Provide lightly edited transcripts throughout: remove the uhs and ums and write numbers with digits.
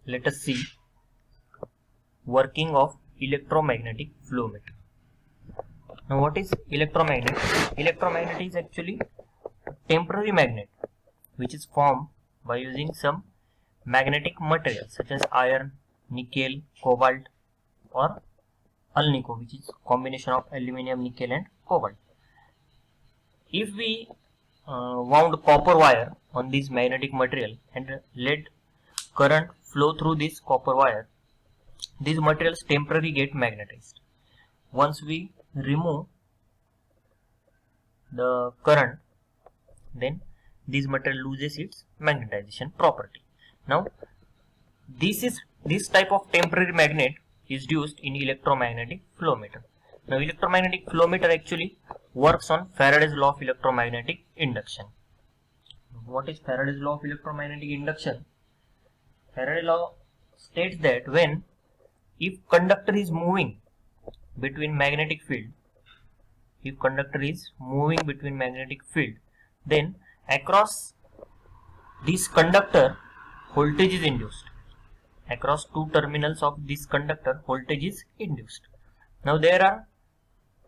let us see working of electromagnetic flow meter. Now what is electromagnet? Electromagnet is actually a temporary magnet which is formed by using some magnetic materials such as iron, nickel, cobalt or alnico, which is combination of aluminium, nickel and cobalt. If we wound copper wire on this magnetic material and let current flow through this copper wire, these materials temporarily get magnetized. Once we remove the current, then this material loses its magnetization property. Now this type of temporary magnet is used in electromagnetic flow meter. Now electromagnetic flow meter actually works on Faraday's law of electromagnetic induction. What is Faraday's law of electromagnetic induction? Faraday's law states that if conductor is moving between magnetic field, then across this conductor voltage is induced. Across two terminals of this conductor voltage is induced. Now there are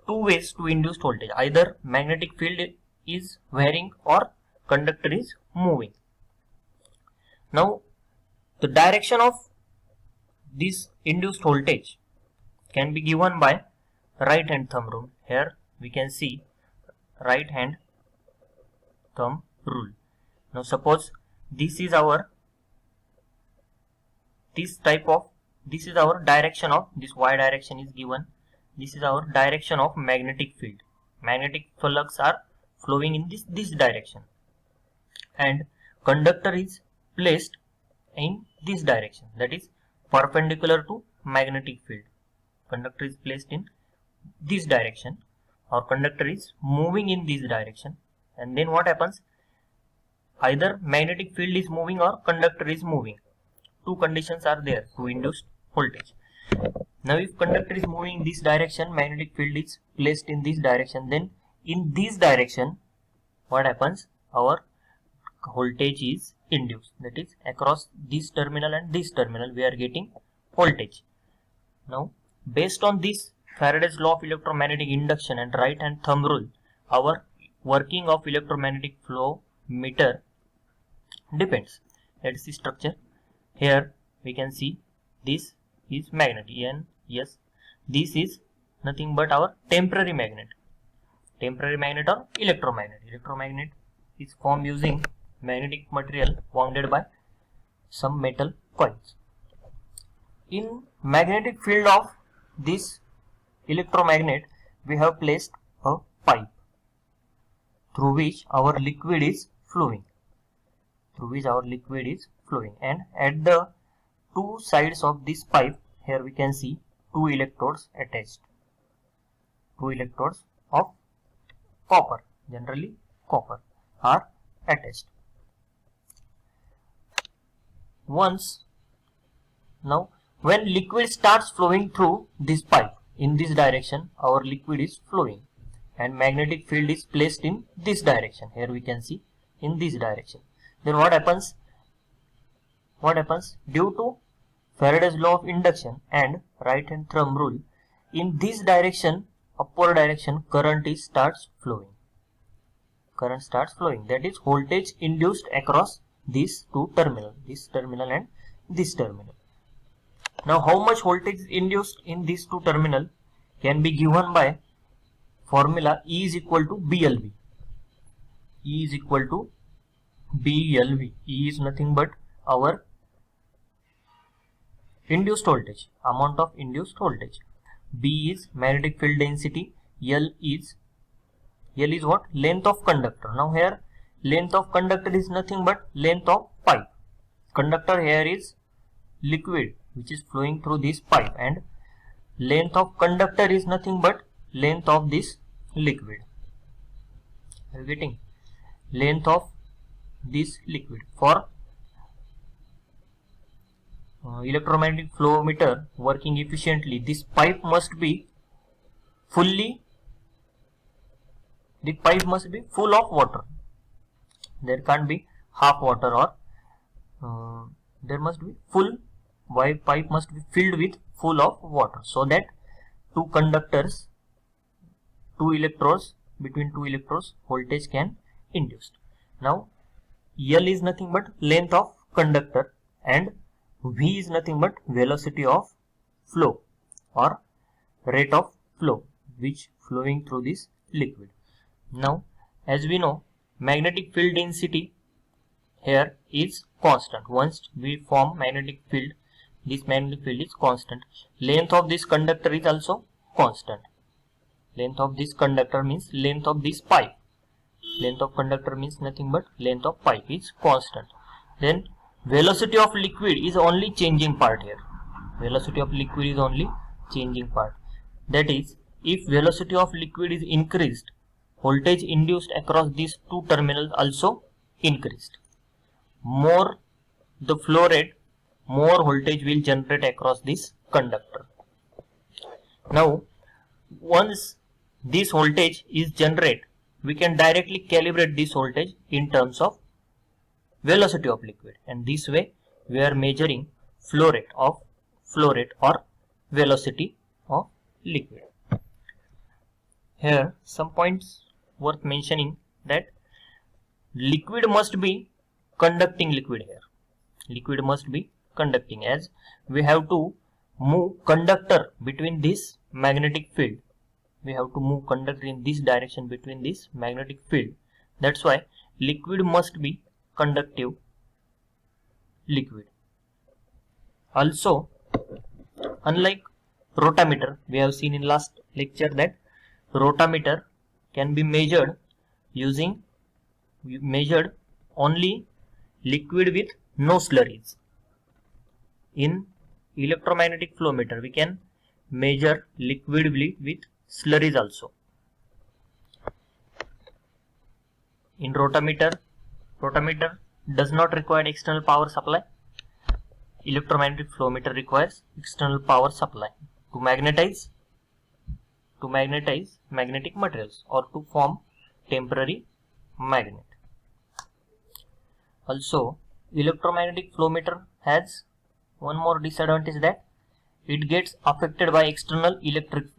two ways to induce voltage. Either magnetic field is varying or conductor is moving. Now the direction of this induced voltage can be given by right hand thumb rule. Here we can see right hand thumb rule. Now suppose this is our direction of this y direction is given. This is our direction of magnetic field. Magnetic flux are flowing in this direction, and conductor is placed in this direction, that is perpendicular to magnetic field. Conductor is placed in this direction, or conductor is moving in this direction, and then what happens? Either magnetic field is moving or conductor is moving. Two conditions are there to induce voltage. Now if conductor is moving in this direction, magnetic field is placed in this direction, then in this direction what happens? Our voltage is induced, that is across this terminal and this terminal we are getting voltage. Now based on this Faraday's law of electromagnetic induction and right hand thumb rule, our working of electromagnetic flow meter depends. Let's see structure. Here we can see this is magnet, and yes, this is nothing but our temporary magnet or electromagnet. Electromagnet is formed using magnetic material wounded by some metal coils. In magnetic field of this electromagnet, we have placed a pipe through which our liquid is flowing. And at the two sides of this pipe, here we can see two electrodes attached. Two electrodes of copper, generally copper, are attached. Now when liquid starts flowing through this pipe in this direction, our liquid is flowing and magnetic field is placed in this direction. Here we can see in this direction. Then what happens? Due to Faraday's law of induction and right hand thumb rule, in this direction, upward direction, current starts flowing. That is voltage induced across these two terminals, this terminal and this terminal. Now how much voltage is induced in these two terminals can be given by formula E is equal to BLV. E is nothing but our induced voltage, amount of induced voltage. B is magnetic field density. L is what? Length of conductor. Now here length of conductor is nothing but length of pipe. Conductor here is liquid which is flowing through this pipe, and length of conductor is nothing but length of this liquid. Are you getting? Length of this liquid. For electromagnetic flow meter working efficiently, this pipe must be full of water. There can't be half water, or there must be full pipe must be filled with full of water, so that between two electrodes voltage can induced. Now L is nothing but length of conductor and V is nothing but velocity of flow or rate of flow which flowing through this liquid. Now as we know, magnetic field density here is constant. Once we form magnetic field, this magnetic field is constant. Length of this conductor is also constant. Length of this conductor means length of this pipe. Length of conductor means nothing but length of pipe is constant. Then velocity of liquid is only changing part here. Velocity of liquid is only changing part. That is, if velocity of liquid is increased, voltage induced across these two terminals also increased. More the flow rate, more voltage will generate across this conductor. Now once this voltage is generated, we can directly calibrate this voltage in terms of velocity of liquid, and this way we are measuring flow rate or velocity of liquid. Here some points worth mentioning, that liquid must be conducting liquid here. Liquid must be conducting, as we have to move conductor between this magnetic field. We have to move conductor in this direction between this magnetic field. That's why liquid must be conductive liquid. Also, unlike rotameter, we have seen in last lecture that rotameter can be measured only liquid with no slurries. In electromagnetic flow meter, we can measure liquid with slurries also. In rotameter does not require external power supply. Electromagnetic flow meter requires external power supply to magnetize magnetic materials or to form temporary magnet. Also, electromagnetic flow meter has one more disadvantage, that it gets affected by external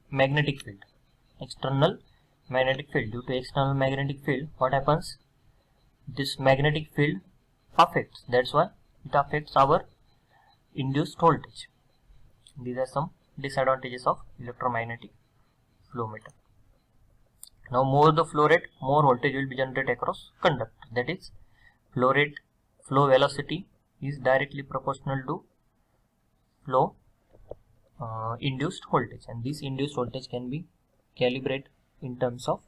magnetic field. External magnetic field. Due to external magnetic field, what happens? This magnetic field affects. That's why it affects our induced voltage. These are some disadvantages of electromagnetic flow meter. Now more the flow rate, more voltage will be generated across conductor. That is, flow velocity is directly proportional to flow induced voltage, and this induced voltage can be calibrated in terms of